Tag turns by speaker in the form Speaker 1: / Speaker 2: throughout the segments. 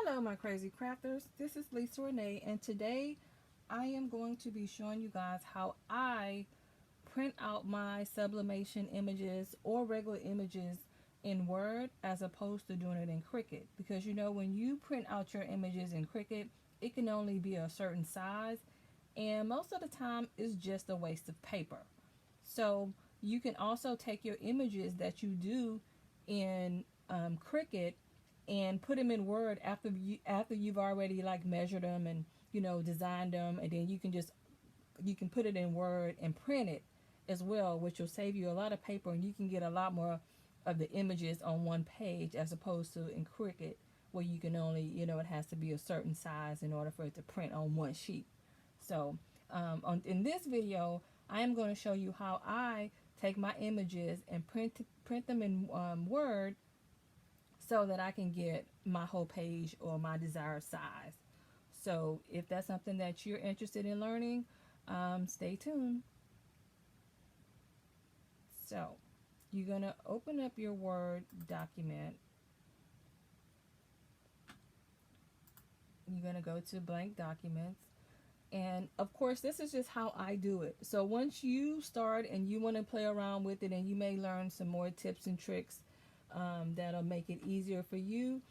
Speaker 1: Hello my crazy crafters, this is Lisa Renee, and today I am going to be showing you guys how I print out my sublimation images or regular images in Word as opposed to doing it in Cricut, because you know when you print out your images in Cricut it can only be a certain size and most of the time it's just a waste of paper. So you can also take your images that you do in Cricut and put them in Word after you've already like measured them and designed them, and then you can put it in Word and print it as well, which will save you a lot of paper, and you can get a lot more of the images on one page as opposed to in Cricut where you can only it has to be a certain size in order for it to print on one sheet. So in this video I am going to show you how I take my images and print them in Word so that I can get my whole page or my desired size. So if that's something that you're interested in learning, stay tuned. So you're going to open up your Word document. You're going to go to blank documents. And of course, this is just how I do it. So once you start and you want to play around with it, and you may learn some more tips and tricks that'll make it easier for you.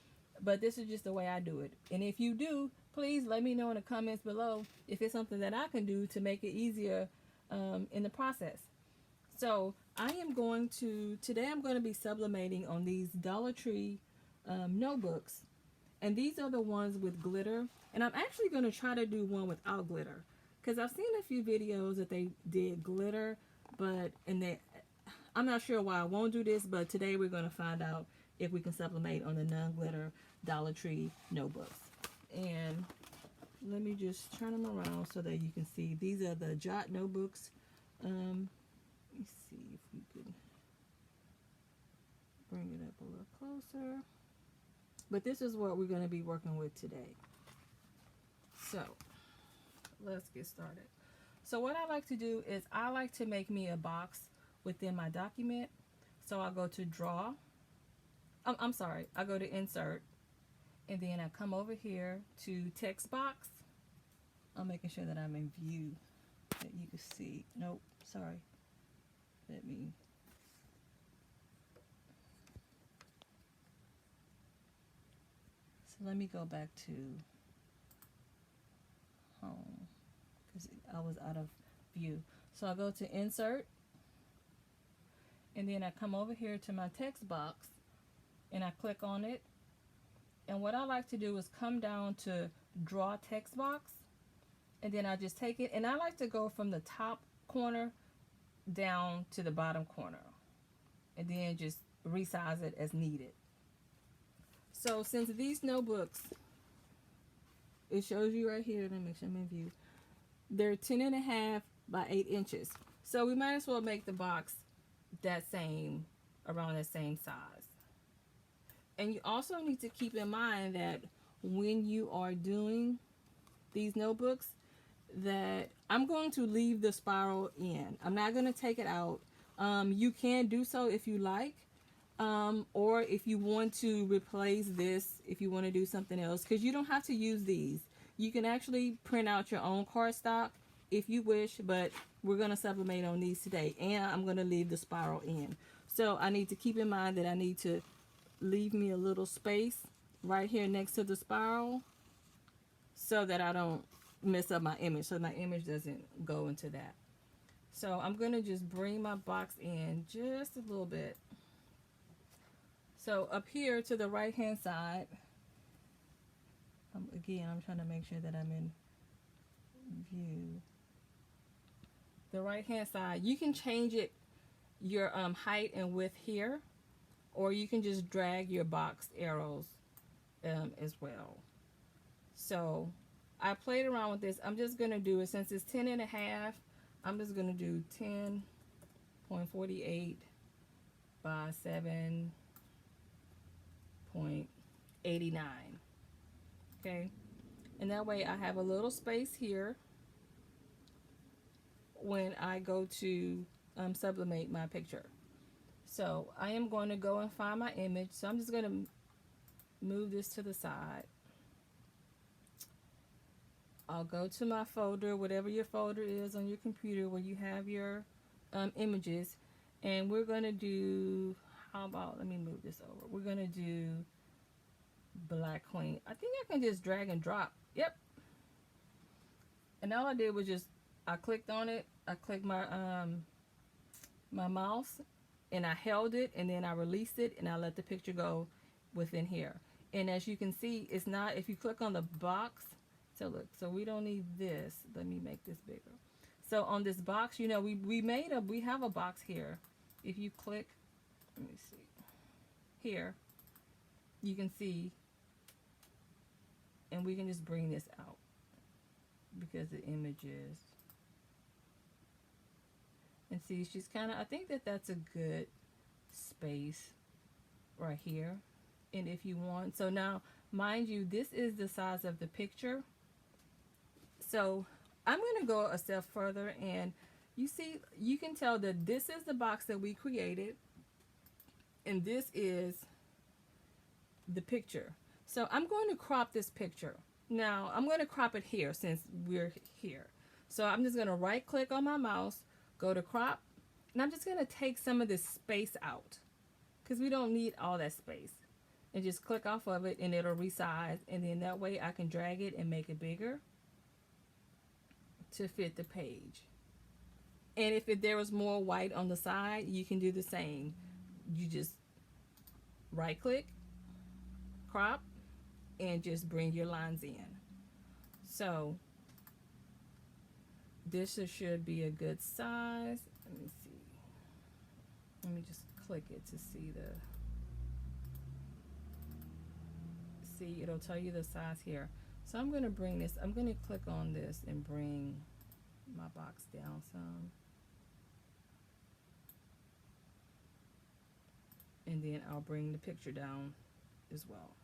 Speaker 1: But this is just the way I do it. And if you do, please let me know in the comments below if it's something that I can do to make it easier in the process. So today I'm going to be sublimating on these Dollar Tree notebooks. And these are the ones with glitter. And I'm actually going to try to do one without glitter, because I've seen a few videos that they did glitter, I'm not sure why I won't do this, but today we're going to find out if we can sublimate on the non-glitter Dollar Tree notebooks. And let me just turn them around so that you can see. These are the Jot notebooks. Let me see if we can bring it up a little closer. But this is what we're going to be working with today. So let's get started. So what I like to do is I like to make me a box within my document. So I go to draw. I go to insert, and then I come over here to text box. I'm making sure that I'm in view that you can see. Nope, sorry. Let me go back to home because I was out of view. So I go to insert, and then I come over here to my text box and I click on it. And what I like to do is come down to draw text box, and then I just take it, and I like to go from the top corner down to the bottom corner and then just resize it as needed. So since these notebooks, it shows you right here, let me make sure I'm in view, they're 10.5 by 8 inches. So we might as well make the box around that same size. And you also need to keep in mind that when you are doing these notebooks, that I'm going to leave the spiral in. I'm not going to take it out. You can do so if you like. Or if you want to replace this, if you want to do something else, because you don't have to use these. You can actually print out your own cardstock if you wish, but we're going to sublimate on these today, and I'm going to leave the spiral in. So I need to keep in mind that I need to leave me a little space right here next to the spiral so that I don't mess up my image, so my image doesn't go into that. So I'm going to just bring my box in just a little bit. So up here to the right hand side, again, I'm trying to make sure that I'm in view. The right hand side, you can change your height and width here, or you can just drag your box arrows as well. So I played around with this. I'm just going to do it, since it's 10.5, I'm just going to do 10.48 by 7.89. Okay, and that way I have a little space here when I go to sublimate my picture. So I am going to go and find my image. So I'm just going to move this to the side. I'll go to my folder, whatever your folder is on your computer where you have your images, and we're going to do, how about, let me move this over. We're going to do Black Queen. I think I can just drag and drop. Yep. And all I did was just, I clicked on it, I clicked my my mouse, and I held it, and then I released it, and I let the picture go within here. And as you can see, it's not, if you click on the box, so look, so we don't need this. Let me make this bigger. So on this box, you know, we have a box here. If you click, let me see, here, you can see, and we can just bring this out because the image is, and see, she's kind of, I think that that's a good space right here. And if you want, so now, mind you, this is the size of the picture. So I'm going to go a step further, and you see, you can tell that this is the box that we created, and this is the picture. So I'm going to crop this picture. Now I'm going to crop it here since we're here. So I'm just going to right click on my mouse, go to crop, and I'm just going to take some of this space out because we don't need all that space, and just click off of it, and it'll resize, and then that way I can drag it and make it bigger to fit the page. And if there was more white on the side, you can do the same. You just right click, crop, and just bring your lines in. So this should be a good size. Let me see. Let me just click it to see the, see, it'll tell you the size here. So I'm going to bring this, I'm going to click on this and bring my box down some. And then I'll bring the picture down as well.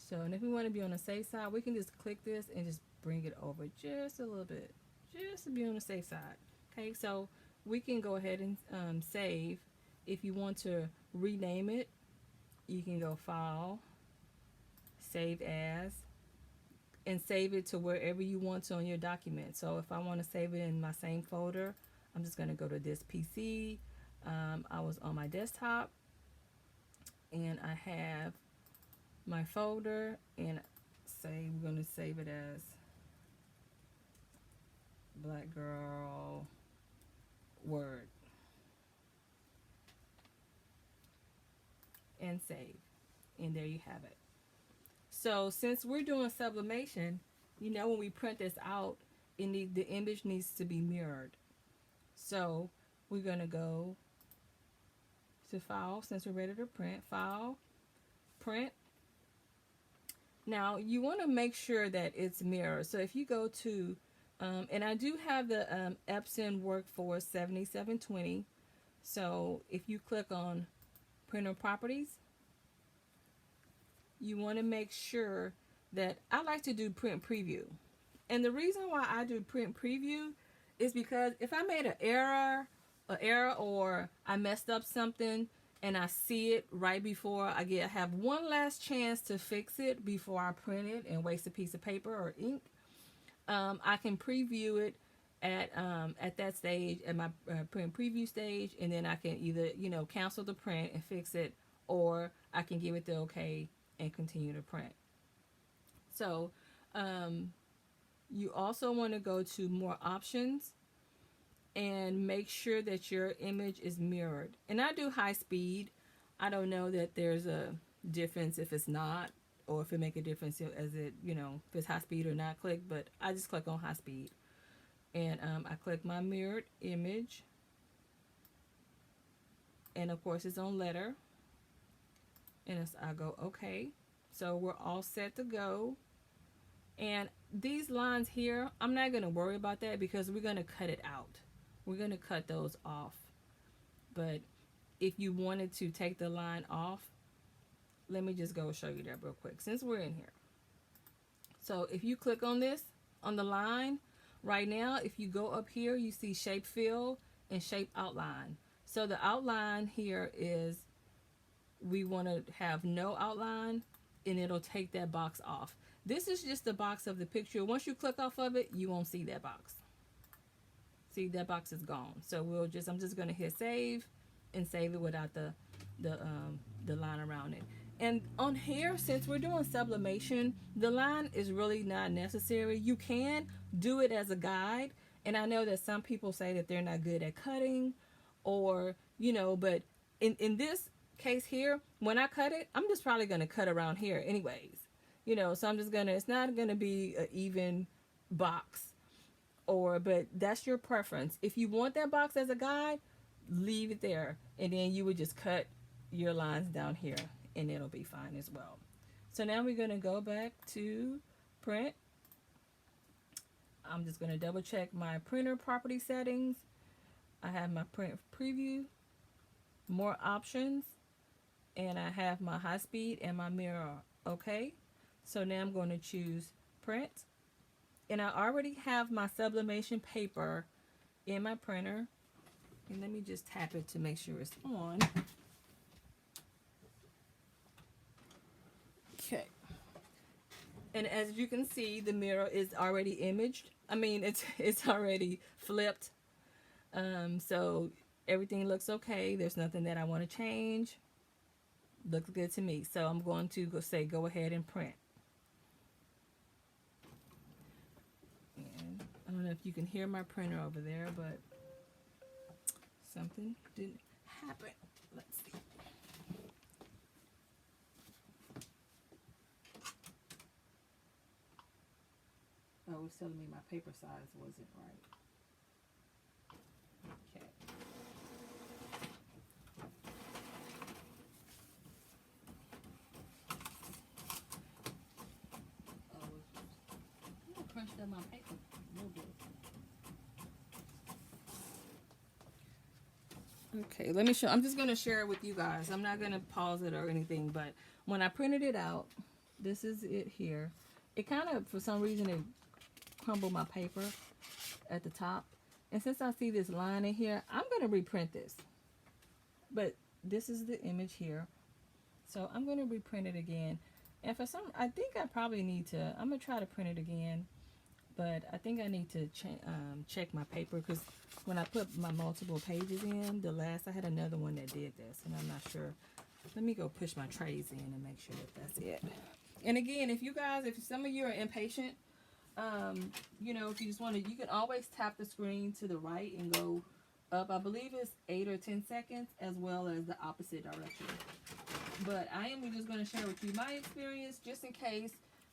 Speaker 1: So, and if we want to be on the safe side, we can just click this and just bring it over just a little bit, just to be on the safe side. Okay, so we can go ahead and save. If you want to rename it, you can go File, Save As, and save it to wherever you want to on your document. So if I want to save it in my same folder, I'm just going to go to this PC. I was on my desktop, and I have my folder, and say we're going to save it as Black Girl Word, and save, and there you have it. So since we're doing sublimation, you know, when we print this out, the image needs to be mirrored. So we're going to go to File, since we're ready to print, File, Print. Now you want to make sure that it's mirrored. So if you go to, and I do have the Epson Workforce 7720. So if you click on Printer Properties, you want to make sure that, I like to do Print Preview. And the reason why I do Print Preview is because if I made an error or I messed up something and I see it right before I have one last chance to fix it before I print it and waste a piece of paper or ink, I can preview it at that stage, at my print preview stage, and then I can either, you know, cancel the print and fix it, or I can give it the okay and continue to print. So you also want to go to More Options and make sure that your image is mirrored. And I do high speed. I don't know that there's a difference if it's not, or if it make a difference as it, you know, if it's high speed or not click, but I just click on high speed. And I click my mirrored image. And of course it's on letter. And I go okay. So we're all set to go. And these lines here, I'm not going to worry about that because we're going to cut it out. We're going to cut those off. But if you wanted to take the line off, let me just go show you that real quick since we're in here. So if you click on this, on the line, right now, if you go up here, you see Shape Fill and Shape Outline. So the outline here is, we want to have no outline, and it'll take that box off. This is just the box of the picture. Once you click off of it, you won't see that box. See, that box is gone. So I'm just gonna hit save and save it without the line around it. And on here, since we're doing sublimation, the line is really not necessary. You can do it as a guide. And I know that some people say that they're not good at cutting, or, you know, but in this case here, when I cut it, I'm just probably gonna cut around here anyways. You know, so I'm just gonna, it's not gonna be an even box, but that's your preference. If you want that box as a guide, leave it there, and then you would just cut your lines down here and it'll be fine as well. So now we're gonna go back to print. I'm just gonna double check my printer property settings. I have my print preview, more options, and I have my high speed and my mirror. Okay, so now I'm going to choose print, and I already have my sublimation paper in my printer, and let me just tap it to make sure it's on. Okay, and as you can see, the mirror is already imaged. I mean, it's already flipped, so everything looks okay. There's nothing that I want to change. Looks good to me. So I'm going to go ahead and print. And I don't know if you can hear my printer over there, but something didn't happen. Let's see. Oh, it's telling me my paper size wasn't right. Okay. Oh, I crunched up my paper a little bit. Okay, let me show. I'm just going to share it with you guys. I'm not going to pause it or anything, but when I printed it out, this is it here. It kind of, for some reason, it crumbled my paper at the top. And since I see this line in here, I'm going to reprint this. But this is the image here. So I'm going to reprint it again. And for some, I think I probably need to, I'm going to try to print it again. But I think I need to check my paper, because when I put my multiple pages in, I had another one that did this, and I'm not sure. Let me go push my trays in and make sure that that's it. And again, if some of you are impatient, you know, if you just want to, you can always tap the screen to the right and go up. I believe it's 8 or 10 seconds, as well as the opposite direction. But I am just going to share with you my experience, just in case,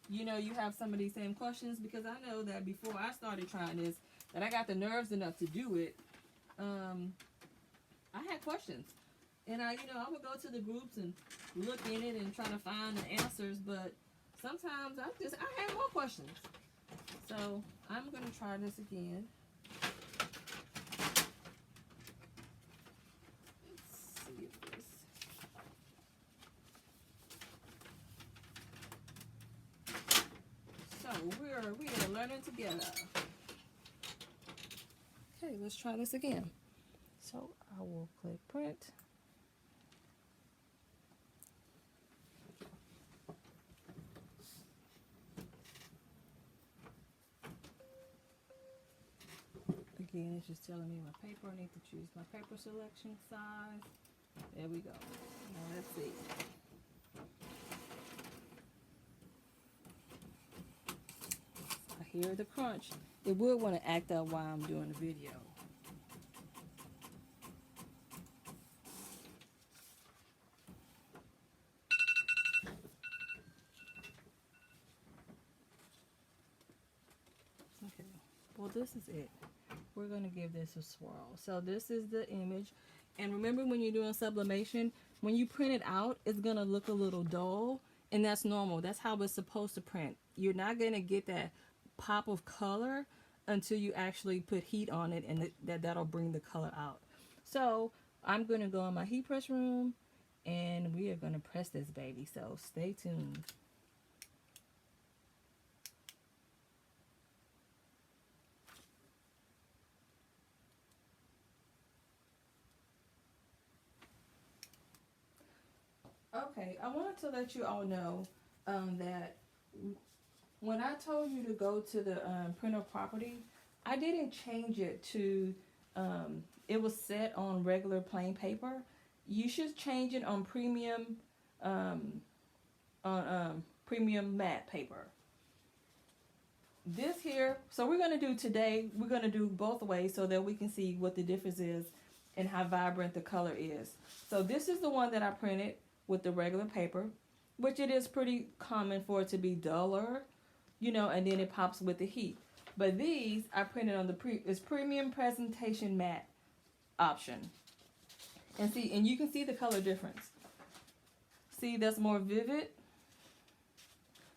Speaker 1: you know, you have some of these same questions, because I know that before I started trying this, that I got the nerves enough to do it. I had questions, and I would go to the groups and look in it and try to find the answers, but sometimes I had more questions. So I'm going to try this again. Let's see if this. So we are learning together. Okay, let's try this again. So I will click print. Again, it's just telling me my paper. I need to choose my paper selection size. There we go. Now let's see. I hear the crunch. It would want to act up while I'm doing the video. Okay, well, this is it. We're going to give this a swirl. So this is the image. And remember, when you're doing sublimation, when you print it out, it's going to look a little dull. And that's normal. That's how it's supposed to print. You're not going to get that pop of color until you actually put heat on it, and that'll bring the color out. So I'm going to go in my heat press room, and we are going to press this baby. So stay tuned. Okay, I wanted to let you all know that when I told you to go to the printer property, I didn't change it to, it was set on regular plain paper. You should change it on premium, premium matte paper. This here, so we're going to do today, we're going to do both ways so that we can see what the difference is and how vibrant the color is. So this is the one that I printed with the regular paper, which it is pretty common for it to be duller, you know, and then it pops with the heat. But these I printed on the premium presentation matte option. And see, and you can see the color difference. See, that's more vivid.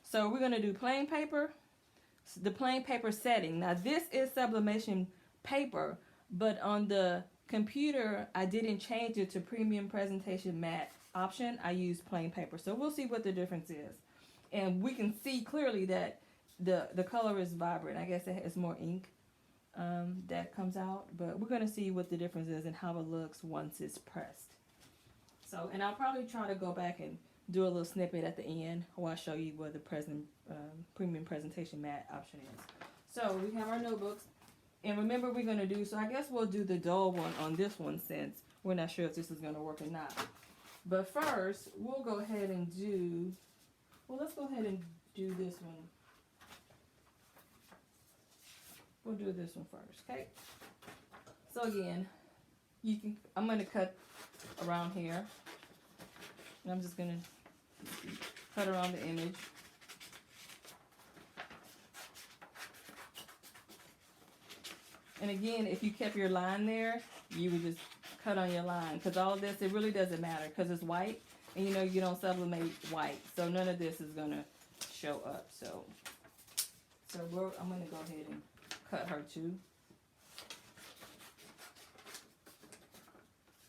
Speaker 1: So we're going to do plain paper, the plain paper setting. Now this is sublimation paper, but on the computer I didn't change it to premium presentation matte option. I used plain paper. So we'll see what the difference is. And we can see clearly that the color is vibrant. I guess it has more ink that comes out, but we're going to see what the difference is and how it looks once it's pressed. So, and I'll probably try to go back and do a little snippet at the end where I show you what the premium presentation matte option is. So we have our notebooks, and remember we're going to do, so I guess we'll do the dull one on this one since we're not sure if this is going to work or not. But first, we'll go ahead and do, well, let's go ahead and do this one. We'll do this one first, okay? So again, you can, I'm going to cut around here. And I'm just going to cut around the image. And again, if you kept your line there, you would just cut on your line. Because all of this, it really doesn't matter because it's white. And you know you don't sublimate white. So none of this is going to show up. So I'm going to go ahead and cut her too.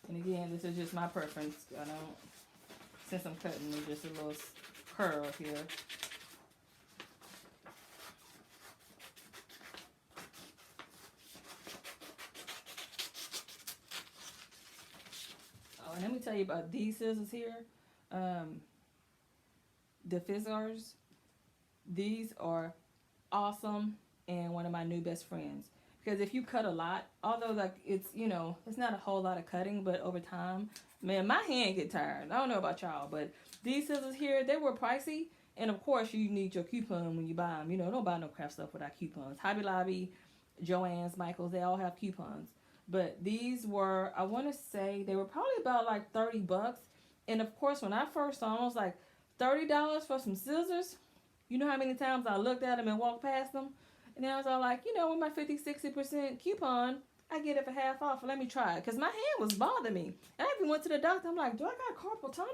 Speaker 1: And again, this is just my preference. I don't, since I'm cutting, there's just a little curl here. Oh, and let me tell you about these scissors here. The Fizzers. These are awesome and one of my new best friends. Because if you cut a lot, although like it's, you know, it's not a whole lot of cutting, but over time, man, my hand get tired. I don't know about y'all, but these scissors here, they were pricey. And of course, you need your coupon when you buy them. You know, don't buy no craft stuff without coupons. Hobby Lobby, Joann's, Michael's, they all have coupons. But these were, I want to say, they were probably about like 30 bucks. And of course, when I first saw them, I was like, $30 for some scissors? You know how many times I looked at them and walked past them? And then I was all like, you know, with my 50-60% coupon, I get it for half off. Let me try it. Because my hand was bothering me. And I even went to the doctor. I'm like, do I got carpal tunnel?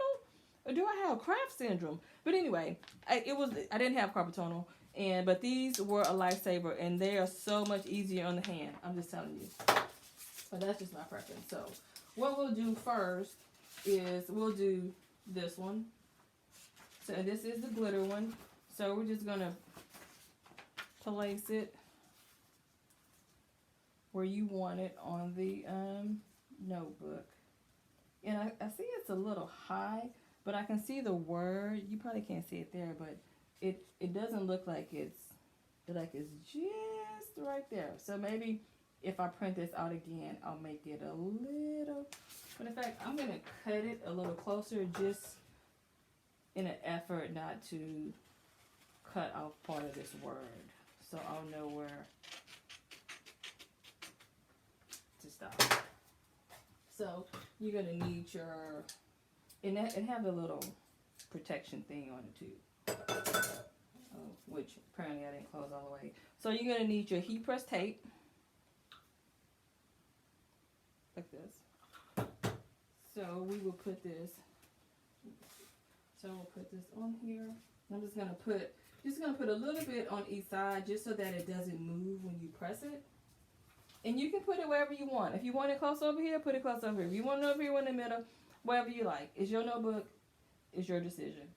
Speaker 1: Or do I have craft syndrome? But anyway, I didn't have carpal tunnel. But these were a lifesaver. And they are so much easier on the hand. I'm just telling you. But that's just my preference. So what we'll do first is we'll do this one. So this is the glitter one. So we're just going to place it where you want it on the notebook. And I see it's a little high, but I can see the word. You probably can't see it there, but it doesn't look like it's just right there. So maybe if I print this out again, I'll make it a little, but in fact, I'm going to cut it a little closer just in an effort not to cut off part of this word. So I'll know where to stop. So you're going to need your, and have a little protection thing on it too. Which apparently I didn't close all the way. So you're going to need your heat press tape. Like this. So we will put this, so we'll put this on here. I'm just going to put a little bit on each side just so that it doesn't move when you press it. And you can put it wherever you want. If you want it close over here, put it close over here. If you want it over here in the middle, wherever you like. It's your notebook. It's your decision.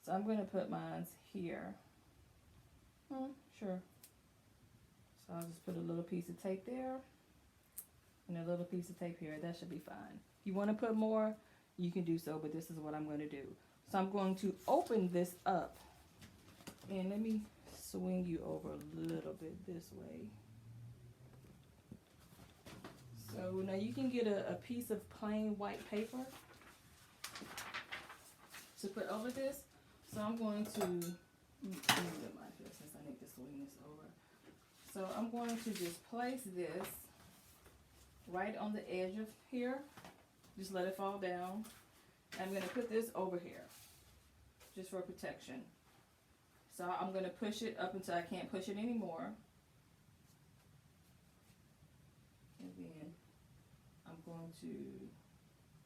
Speaker 1: So I'm going to put mine here. Sure. So I'll just put a little piece of tape there. And a little piece of tape here. That should be fine. If you want to put more, you can do so. But this is what I'm going to do. So I'm going to open this up And let me swing you over a little bit this way. So now you can get a piece of plain white paper to put over this. So I'm going to, let me get my here since I need to swing this over. So I'm going to just place this right on the edge of here. Just let it fall down. I'm going to put this over here just for protection. So I'm going to push it up until I can't push it anymore. And then I'm going to,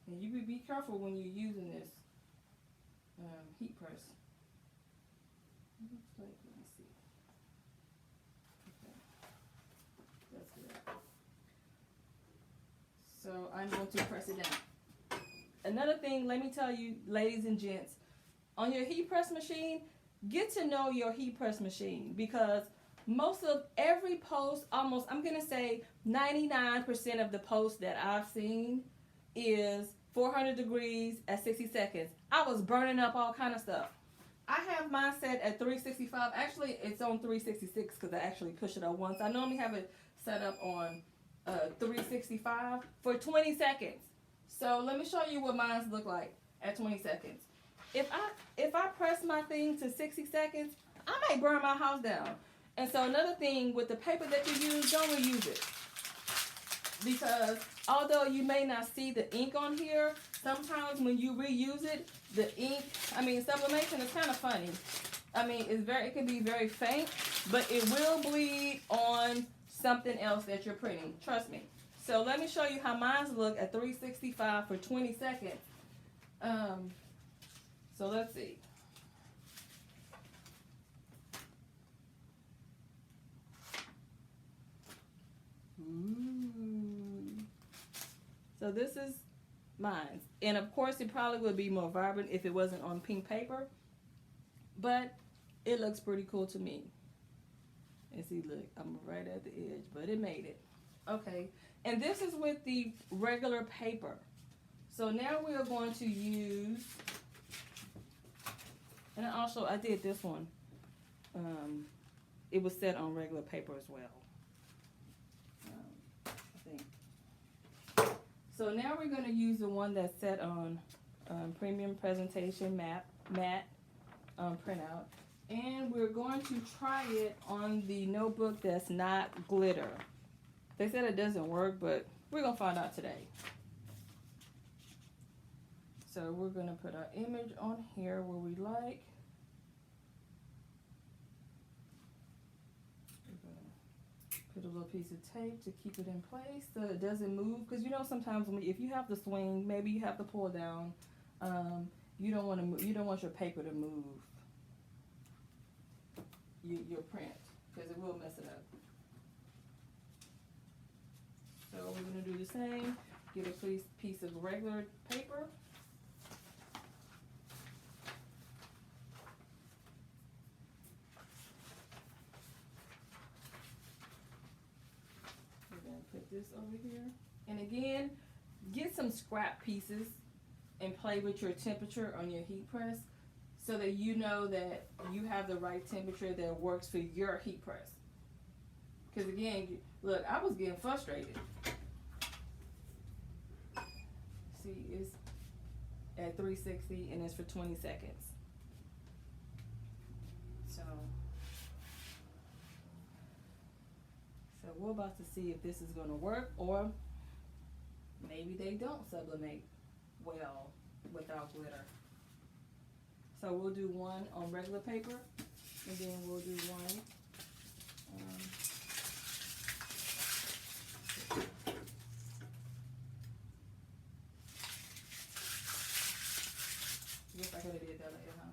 Speaker 1: and you be careful when you're using this heat press. It looks like, let me see. Okay, that's good. So I'm going to press it down. Another thing, let me tell you, ladies and gents, on your heat press machine, get to know your heat press machine, because most of every post, almost, I'm going to say 99% of the posts that I've seen is 400 degrees at 60 seconds. I was burning up all kind of stuff. I have mine set at 365. Actually, it's on 366 because I actually push it up once. I normally have it set up on 365 for 20 seconds. So let me show you what mine look like at 20 seconds. If I press my thing to 60 seconds, I might burn my house down. And so another thing with the paper that you use, don't reuse it. Because although you may not see the ink on here, sometimes when you reuse it, the ink, sublimation is kind of funny. It can be very faint, but it will bleed on something else that you're printing. Trust me. So let me show you how mine look at 365 for 20 seconds. So let's see. Ooh. So this is mine. And of course it probably would be more vibrant if it wasn't on pink paper. But it looks pretty cool to me. And see, look, I'm right at the edge, but it made it. Okay, and this is with the regular paper. So now we are going to use, and also I did this one. It was set on regular paper as well. I think. So now we're going to use the one that's set on premium presentation matte printout. And we're going to try it on the notebook that's not glitter. They said it doesn't work, but we're going to find out today. So we're going to put our image on here where we like. We're going to put a little piece of tape to keep it in place so it doesn't move. Because you know sometimes if you have to swing, maybe you have to pull down, you don't want to move, you don't want your paper to move. Your print, because it will mess it up. So we're going to do the same. Get a piece of regular paper. We're going to put this over here. And again, get some scrap pieces and play with your temperature on your heat press, so that you know that you have the right temperature that works for your heat press. Because again, look, I was getting frustrated. See, it's at 360 and it's for 20 seconds. So we're about to see if this is going to work, or maybe they don't sublimate well without glitter. So we'll do one on regular paper, and then we'll do one I guess I could have did that later, huh?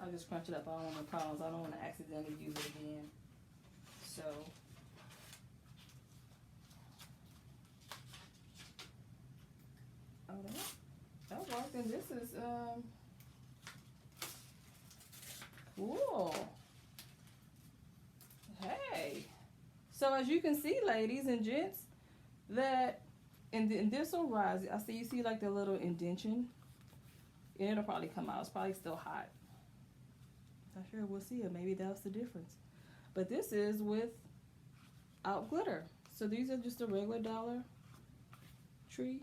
Speaker 1: I'll just crunch it up. I don't want no problems. I don't want to accidentally use it again. So that worked, and this is cool. Hey, so as you can see, ladies and gents, that and this will rise. I see, you see like the little indentation And it'll probably come out. It's probably still hot. Not sure. We'll see. Or maybe that's the difference. But this is without glitter. So these are just a regular Dollar Tree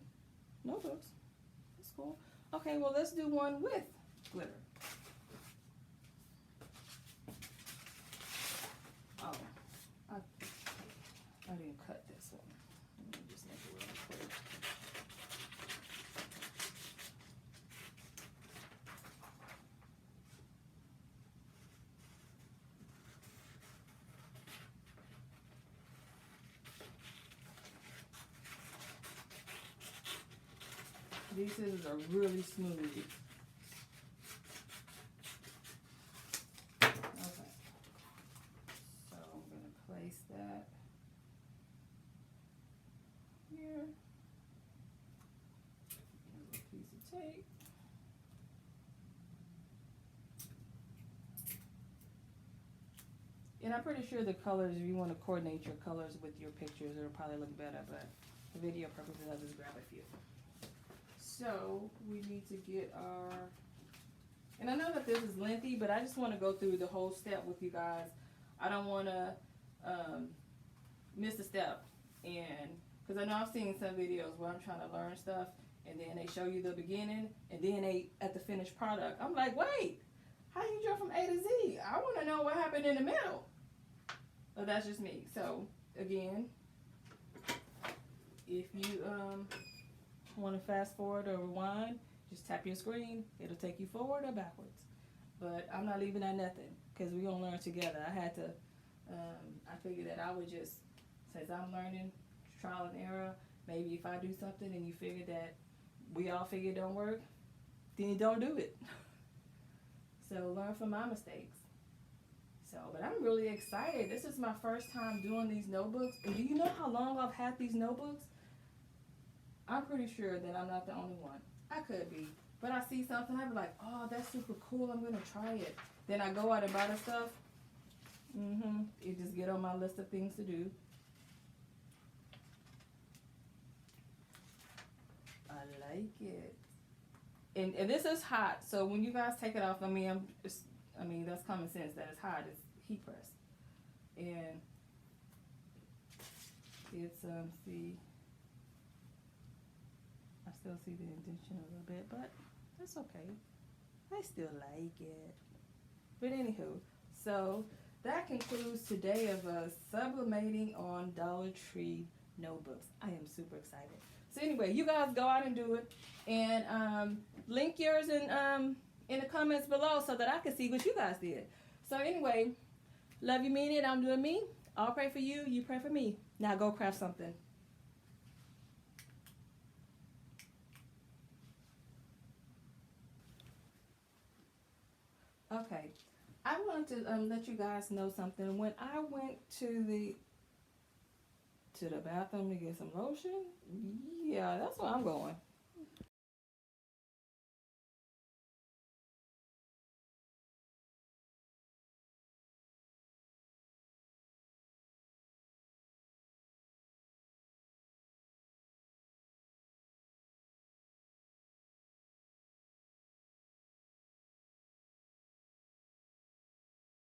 Speaker 1: notebooks. That's cool. Okay, well, let's do one with glitter. Oh, I didn't cut this one. Let me just make it real quick. These scissors are really smooth. Okay, so I'm going to place that here. A little piece of tape. And I'm pretty sure the colors, if you want to coordinate your colors with your pictures, it'll probably look better, but for video purposes, I'll just grab a few. So we need to get our, and I know that this is lengthy, but I just want to go through the whole step with you guys. I don't want to miss a step, and because I know I've seen some videos where I'm trying to learn stuff, and then they show you the beginning, and then they at the finished product. I'm like, wait, how do you jump from A to Z? I want to know what happened in the middle. But that's just me. So again, if you want to fast forward or rewind, just tap your screen. It'll take you forward or backwards. But I'm not leaving at nothing because we're going to learn together. I had to, I figured that I would just, since I'm learning, trial and error, maybe if I do something and you figure that we all figure it don't work, then you don't do it. So learn from my mistakes. So, but I'm really excited. This is my first time doing these notebooks. And do you know how long I've had these notebooks? I'm pretty sure that I'm not the only one. I could be. But I see something, I be like, oh, that's super cool. I'm going to try it. Then I go out and buy the stuff. It just get on my list of things to do. I like it. And this is hot. So when you guys take it off, I mean, that's common sense that it's hot. It's heat pressed. And it's, see, I still see the indentation a little bit, but that's okay. I still like it. But anywho, so that concludes today of sublimating on Dollar Tree notebooks. I am super excited. So anyway, you guys go out and do it, and link yours in the comments below so that I can see what you guys did. So anyway, love you, mean it. I'm doing me. I'll pray for you. You pray for me. Now go craft something. Okay, I wanted to let you guys know something. When I went to the bathroom to get some lotion, yeah, that's where I'm going.